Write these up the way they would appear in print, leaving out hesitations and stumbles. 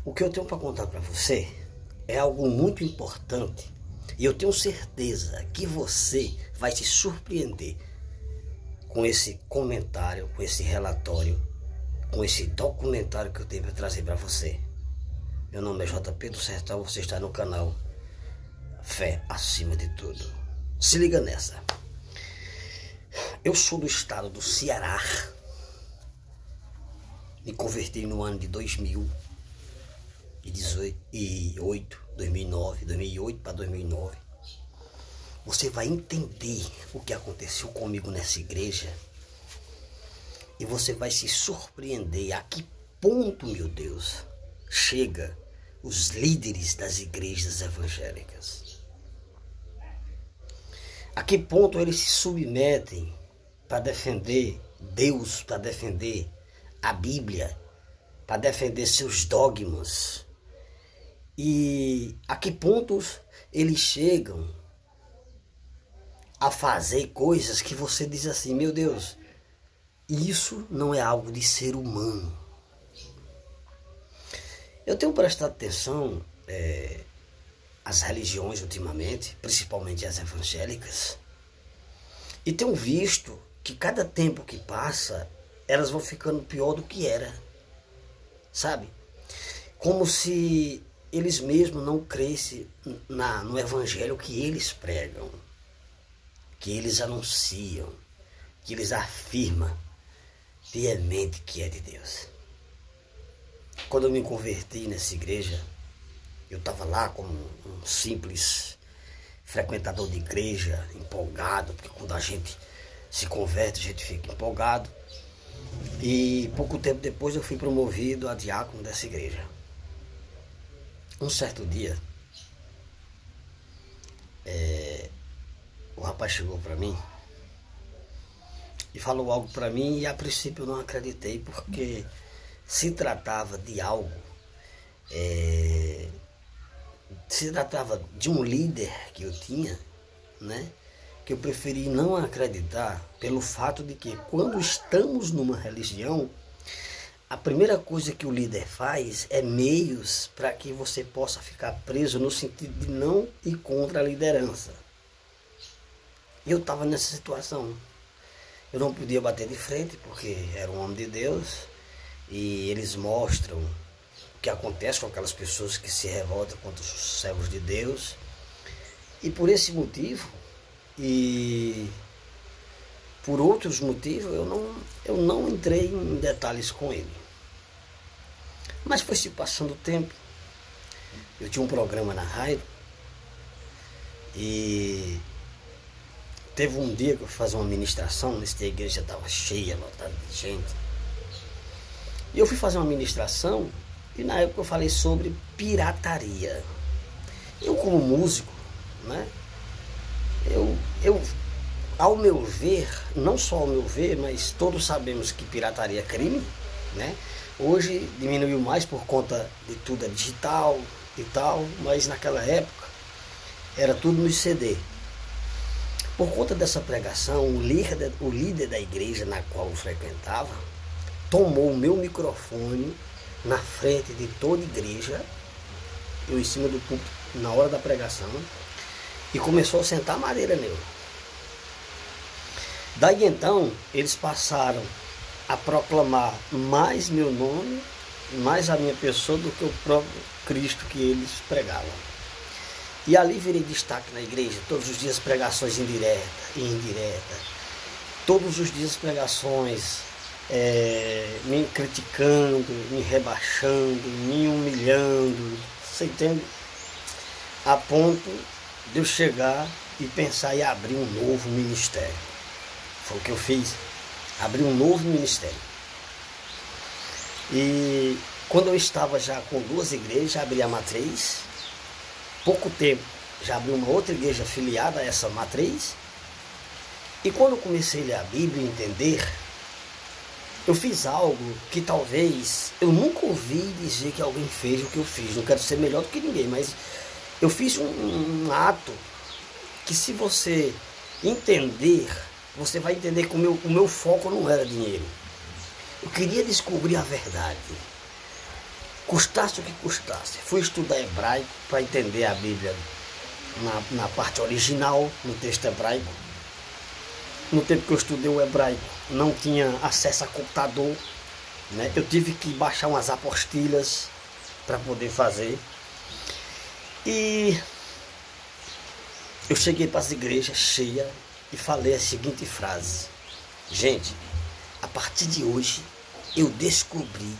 O que eu tenho para contar para você é algo muito importante e eu tenho certeza que você vai se surpreender com esse comentário, com esse relatório, com esse documentário que eu tenho para trazer para você. Meu nome é JP do Sertão, você está no canal Fé Acima de Tudo. Se liga nessa. Eu sou do estado do Ceará. Me converti no ano de 2008 para 2009. Você vai entender o que aconteceu comigo nessa igreja e você vai se surpreender a que ponto, meu Deus, chega os líderes das igrejas evangélicas. A que ponto eles se submetem para defender Deus, para defender a Bíblia, para defender seus dogmas. E a que pontos eles chegam a fazer coisas que você diz assim, meu Deus, isso não é algo de ser humano. Eu tenho prestado atenção às religiões ultimamente, principalmente as evangélicas, e tenho visto que cada tempo que passa, elas vão ficando pior do que era, sabe? Como se eles mesmos não crescem no evangelho que eles pregam, que eles anunciam, que eles afirmam fielmente que é de Deus. Quando eu me converti nessa igreja, eu estava lá como um simples frequentador de igreja, empolgado, porque quando a gente se converte, a gente fica empolgado. E pouco tempo depois eu fui promovido a diácono dessa igreja. Um certo dia, o rapaz chegou para mim e falou algo para mim e a princípio eu não acreditei, porque se tratava de algo, se tratava de um líder que eu tinha, né? Que eu preferi não acreditar pelo fato de que quando estamos numa religião, a primeira coisa que o líder faz é meios para que você possa ficar preso no sentido de não ir contra a liderança. E eu estava nessa situação. Eu não podia bater de frente porque era um homem de Deus e eles mostram o que acontece com aquelas pessoas que se revoltam contra os servos de Deus. E por esse motivo e por outros motivos eu não entrei em detalhes com ele. Mas foi se passando o tempo. Eu tinha um programa na rádio e teve um dia que eu fui fazer uma ministração, nessa igreja estava cheia, lotada de gente. E eu fui fazer uma ministração e na época eu falei sobre pirataria. Eu como músico, né? Eu, ao meu ver, não só ao meu ver, mas todos sabemos que pirataria é crime, né? Hoje diminuiu mais por conta de tudo é digital e tal, mas naquela época era tudo no CD. Por conta dessa pregação, o líder da igreja na qual eu frequentava tomou o meu microfone na frente de toda a igreja, eu em cima do púlpito na hora da pregação, e começou a sentar madeira nele. Daí então, eles passaram a proclamar mais meu nome, mais a minha pessoa do que o próprio Cristo que eles pregavam. E ali virei destaque na igreja, todos os dias pregações indiretas e indiretas. Todos os dias pregações me criticando, me rebaixando, me humilhando, você entende? A ponto de eu chegar e pensar em abrir um novo ministério. Foi o que eu fiz, abri um novo ministério. E quando eu estava já com 2 igrejas, abri a matriz. Pouco tempo, já abri uma outra igreja afiliada a essa matriz. E quando eu comecei a ler a Bíblia e entender, eu fiz algo que talvez eu nunca ouvi dizer que alguém fez o que eu fiz. Não quero ser melhor do que ninguém, mas eu fiz um ato que, se você entender, você vai entender que o meu foco não era dinheiro. Eu queria descobrir a verdade. custasse o que custasse. Fui estudar hebraico para entender a Bíblia na parte original, no texto hebraico. No tempo que eu estudei o hebraico, não tinha acesso a computador, né? Eu tive que baixar umas apostilhas para poder fazer. E eu cheguei para as igrejas cheias e falei a seguinte frase: gente, a partir de hoje eu descobri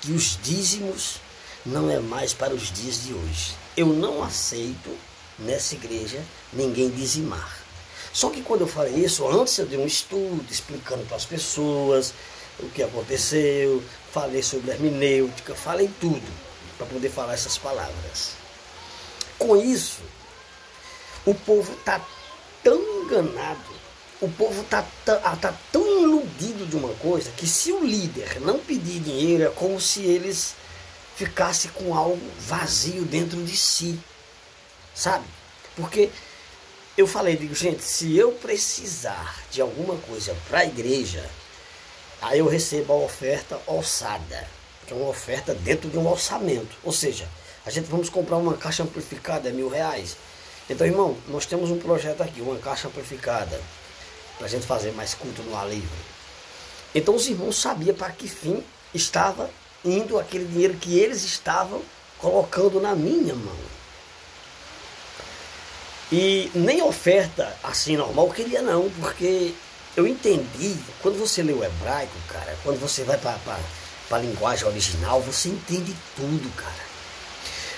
que os dízimos não é mais para os dias de hoje. Eu não aceito nessa igreja ninguém dizimar. Só que quando eu falei isso, antes eu dei um estudo explicando para as pessoas o que aconteceu, falei sobre hermenêutica, falei tudo para poder falar essas palavras. Com isso, o povo está tão enganado, o povo está tão iludido de uma coisa, que se o líder não pedir dinheiro, é como se eles ficassem com algo vazio dentro de si, sabe? Porque eu falei, digo, gente, se eu precisar de alguma coisa para a igreja, aí eu recebo a oferta orçada, que é uma oferta dentro de um orçamento. Ou seja, a gente vamos comprar uma caixa amplificada, é R$1.000. Então, irmão, nós temos um projeto aqui, uma caixa amplificada, para a gente fazer mais culto no ar livre. Então os irmãos sabiam para que fim estava indo aquele dinheiro que eles estavam colocando na minha mão. E nem oferta assim normal eu queria não, porque eu entendi, quando você lê o hebraico, cara, quando você vai para a linguagem original, você entende tudo, cara.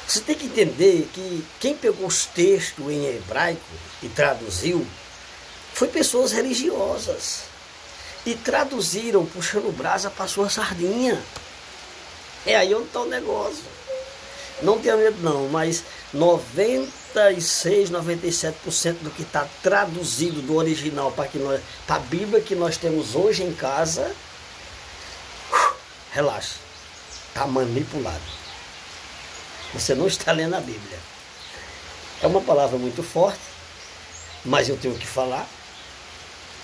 Você tem que entender que quem pegou os textos em hebraico e traduziu foi pessoas religiosas. E traduziram puxando brasa para sua sardinha. É aí onde está o negócio. Não tenha medo não, mas 96, 97% do que está traduzido do original para a Bíblia que nós temos hoje em casa, relaxa, está manipulado. Você não está lendo a Bíblia. É uma palavra muito forte, mas eu tenho que falar.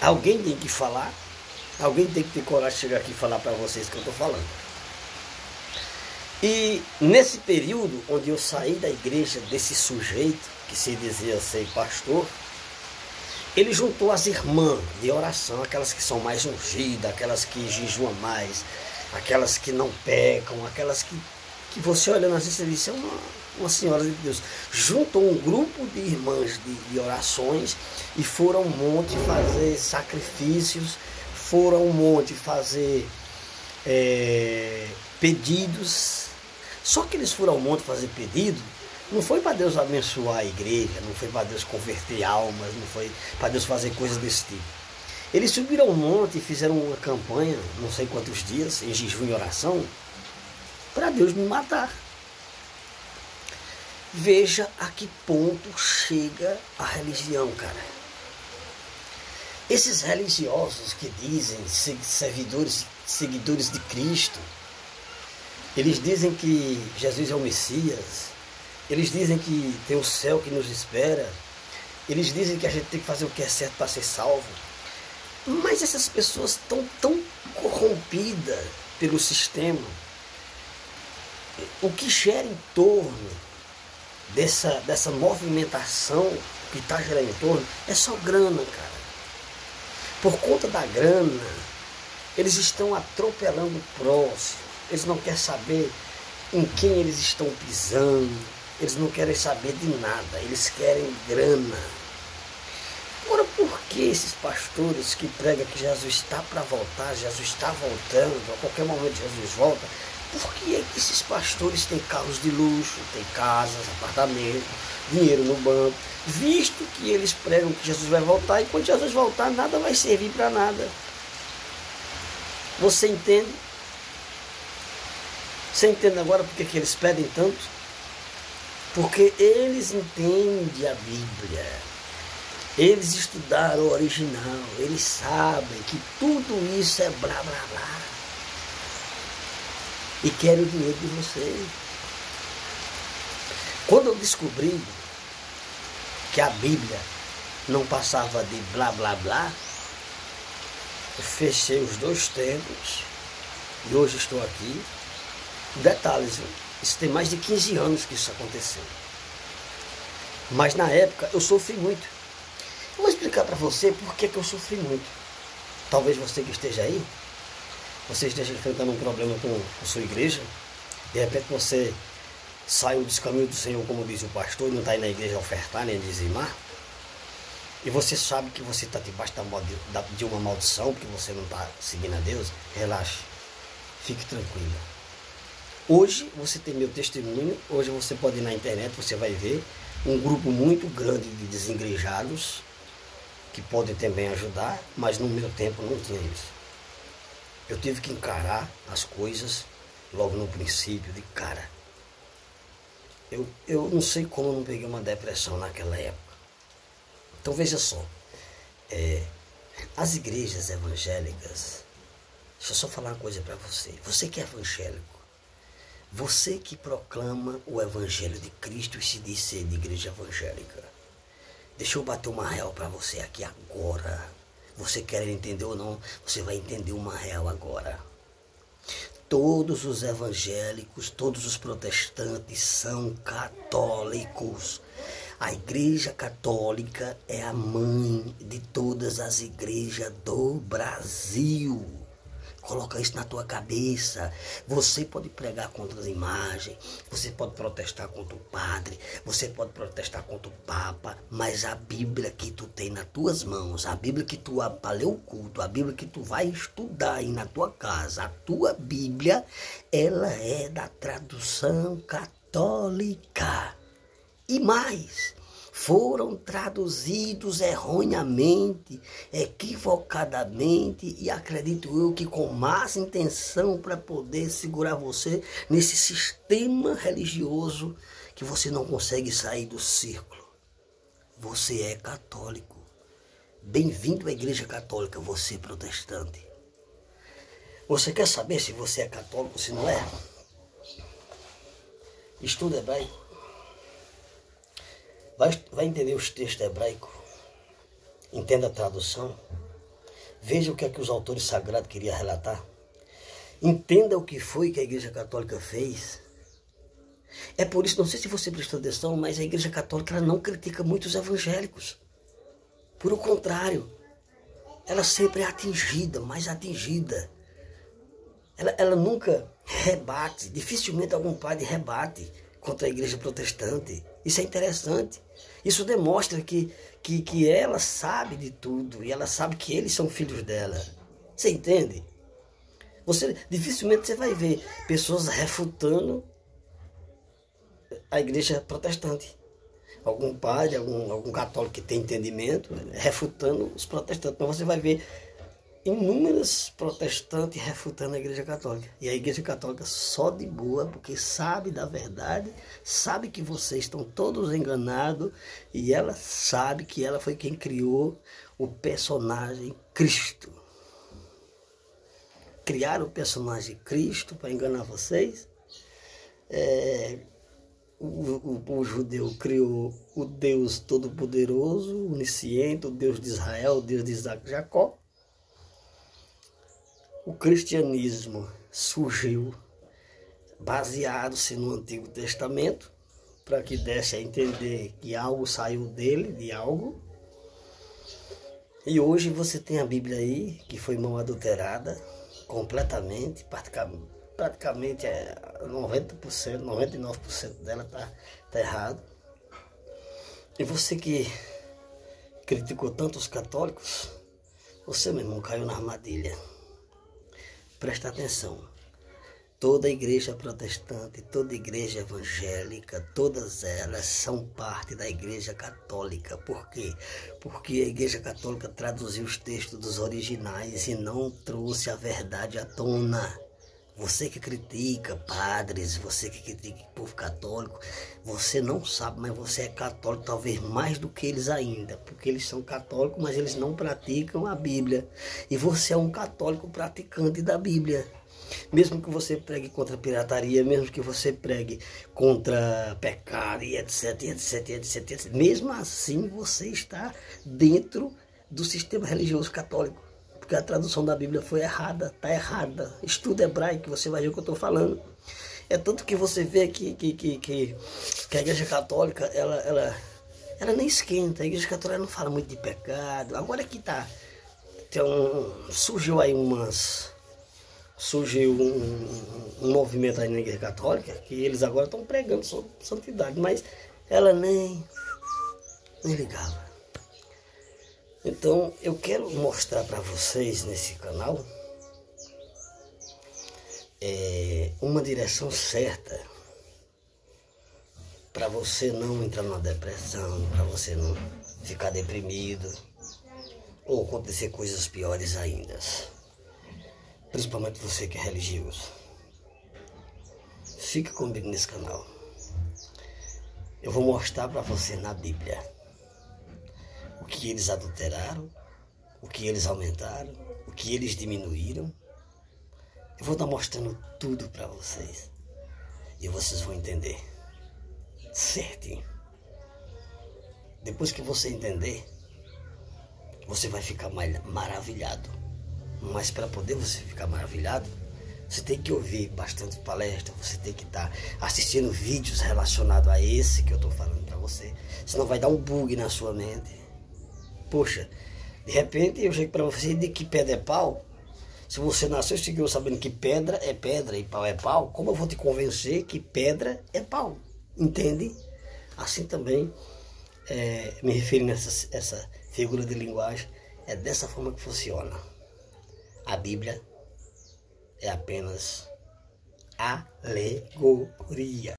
Alguém tem que falar. Alguém tem que ter coragem de chegar aqui e falar para vocês o que eu estou falando. E nesse período onde eu saí da igreja desse sujeito, que se dizia ser pastor, ele juntou as irmãs de oração, aquelas que são mais ungidas, aquelas que jejuam mais, aquelas que não pecam, aquelas que você olhando assim, você disse, é uma senhora de Deus. Juntou um grupo de irmãs de orações e foram um monte fazer sacrifícios, foram um monte fazer pedidos. Só que eles foram ao monte fazer pedido, não foi para Deus abençoar a igreja, não foi para Deus converter almas, não foi para Deus fazer coisas desse tipo. Eles subiram ao monte e fizeram uma campanha, não sei quantos dias, em jejum e oração, para Deus me matar. Veja a que ponto chega a religião, cara. Esses religiosos que dizem seguidores de Cristo, eles dizem que Jesus é o Messias, eles dizem que tem o céu que nos espera, eles dizem que a gente tem que fazer o que é certo para ser salvo. Mas essas pessoas estão tão corrompidas pelo sistema. O que gera em torno dessa movimentação que está gerando em torno é só grana, cara. Por conta da grana, eles estão atropelando o próximo. Eles não querem saber em quem eles estão pisando. Eles não querem saber de nada. Eles querem grana. Agora, por que esses pastores que pregam que Jesus está para voltar, Jesus está voltando, a qualquer momento Jesus volta, por que é que esses pastores têm carros de luxo, têm casas, apartamentos, dinheiro no banco, visto que eles pregam que Jesus vai voltar e quando Jesus voltar nada vai servir para nada? Você entende? Você entende agora por que eles pedem tanto? Porque eles entendem a Bíblia. Eles estudaram o original. Eles sabem que tudo isso é blá blá blá. E querem o dinheiro de vocês. Quando eu descobri que a Bíblia não passava de blá blá blá, eu fechei os 2 templos. E hoje estou aqui. Detalhes, viu? Isso tem mais de 15 anos que isso aconteceu. Mas na época eu sofri muito. Eu vou explicar para você por que eu sofri muito. Talvez você que esteja aí, você esteja enfrentando um problema com a sua igreja. De repente você saiu dos caminhos do Senhor, como diz o pastor, e não está aí na igreja a ofertar nem a dizimar. E você sabe que você está debaixo de uma maldição, porque você não está seguindo a Deus. Relaxe, fique tranquilo. Hoje você tem meu testemunho, hoje você pode ir na internet, você vai ver um grupo muito grande de desigrejados que podem também ajudar, mas no meu tempo não tinha isso. Eu tive que encarar as coisas logo no princípio, de cara. Eu não sei como eu não peguei uma depressão naquela época. Então veja só, as igrejas evangélicas, deixa eu só falar uma coisa para você. Você que é evangélico, você que proclama o evangelho de Cristo e se diz ser de igreja evangélica, deixa eu bater uma real para você aqui agora. Você quer entender ou não, você vai entender uma real agora. Todos os evangélicos, todos os protestantes são católicos. A Igreja Católica é a mãe de todas as igrejas do Brasil. Coloca isso na tua cabeça. Você pode pregar contra as imagens, você pode protestar contra o padre, você pode protestar contra o papa, mas a Bíblia que tu tem nas tuas mãos, a Bíblia que tu vai ler o culto, a Bíblia que tu vai estudar aí na tua casa, a tua Bíblia, ela é da tradução católica. E mais, foram traduzidos erroneamente, equivocadamente, e acredito eu que com más intenção para poder segurar você nesse sistema religioso que você não consegue sair do círculo. Você é católico. Bem-vindo à Igreja Católica, você protestante. Você quer saber se você é católico ou se não é? Estuda hebraico. Vai entender os textos hebraicos, entenda a tradução, veja o que é que os autores sagrados queriam relatar, entenda o que foi que a Igreja Católica fez. É por isso, não sei se você prestou atenção, mas a Igreja Católica ela não critica muito os evangélicos. Por o contrário, ela sempre é atingida, mais atingida. Ela nunca rebate, dificilmente algum padre rebate contra a igreja protestante. Isso é interessante. Isso demonstra que ela sabe de tudo e ela sabe que eles são filhos dela. Você entende? Dificilmente você vai ver pessoas refutando a igreja protestante. Algum padre, algum católico que tem entendimento, refutando os protestantes. Mas você vai ver inúmeros protestantes refutando a Igreja Católica. E a Igreja Católica só de boa, porque sabe da verdade, sabe que vocês estão todos enganados, e ela sabe que ela foi quem criou o personagem Cristo. Criaram o personagem Cristo para enganar vocês. O judeu criou o Deus Todo-Poderoso, Onisciente, o Deus de Israel, o Deus de Isaac e Jacó. O cristianismo surgiu baseado-se no Antigo Testamento, para que desse a entender que algo saiu dele, de algo. E hoje você tem a Bíblia aí, que foi mal adulterada, completamente, praticamente 90%, 99% dela tá errado. E você que criticou tanto os católicos, você, meu irmão, caiu na armadilha. Presta atenção, toda igreja protestante, toda igreja evangélica, todas elas são parte da Igreja Católica. Por quê? Porque a Igreja Católica traduziu os textos dos originais e não trouxe a verdade à tona. Você que critica padres, você que critica o povo católico, você não sabe, mas você é católico talvez mais do que eles ainda, porque eles são católicos, mas eles não praticam a Bíblia. E você é um católico praticante da Bíblia. Mesmo que você pregue contra a pirataria, mesmo que você pregue contra pecado e etc, etc, etc, etc, mesmo assim você está dentro do sistema religioso católico. Porque a tradução da Bíblia foi errada, está errada. Estuda hebraico, você vai ver o que eu estou falando. É tanto que você vê que a Igreja Católica, ela nem esquenta. A Igreja Católica não fala muito de pecado. Agora que tá, surgiu um movimento aí na Igreja Católica, que eles agora estão pregando sobre santidade, mas ela nem ligava. Então eu quero mostrar para vocês nesse canal uma direção certa para você não entrar numa depressão, para você não ficar deprimido ou acontecer coisas piores ainda. Principalmente você que é religioso. Fica comigo nesse canal. Eu vou mostrar para você na Bíblia o que eles adulteraram, o que eles aumentaram, o que eles diminuíram. Eu vou estar mostrando tudo para vocês e vocês vão entender certinho. Depois que você entender, você vai ficar maravilhado. Mas para poder você ficar maravilhado, você tem que ouvir bastante palestra, você tem que estar assistindo vídeos relacionados a esse que eu estou falando para você. Senão vai dar um bug na sua mente. Poxa, de repente eu chego para você de que pedra é pau. Se você nasceu e seguiu sabendo que pedra e pau é pau, como eu vou te convencer que pedra é pau? Entende? Assim também, me referindo a essa figura de linguagem, é dessa forma que funciona. A Bíblia é apenas alegoria.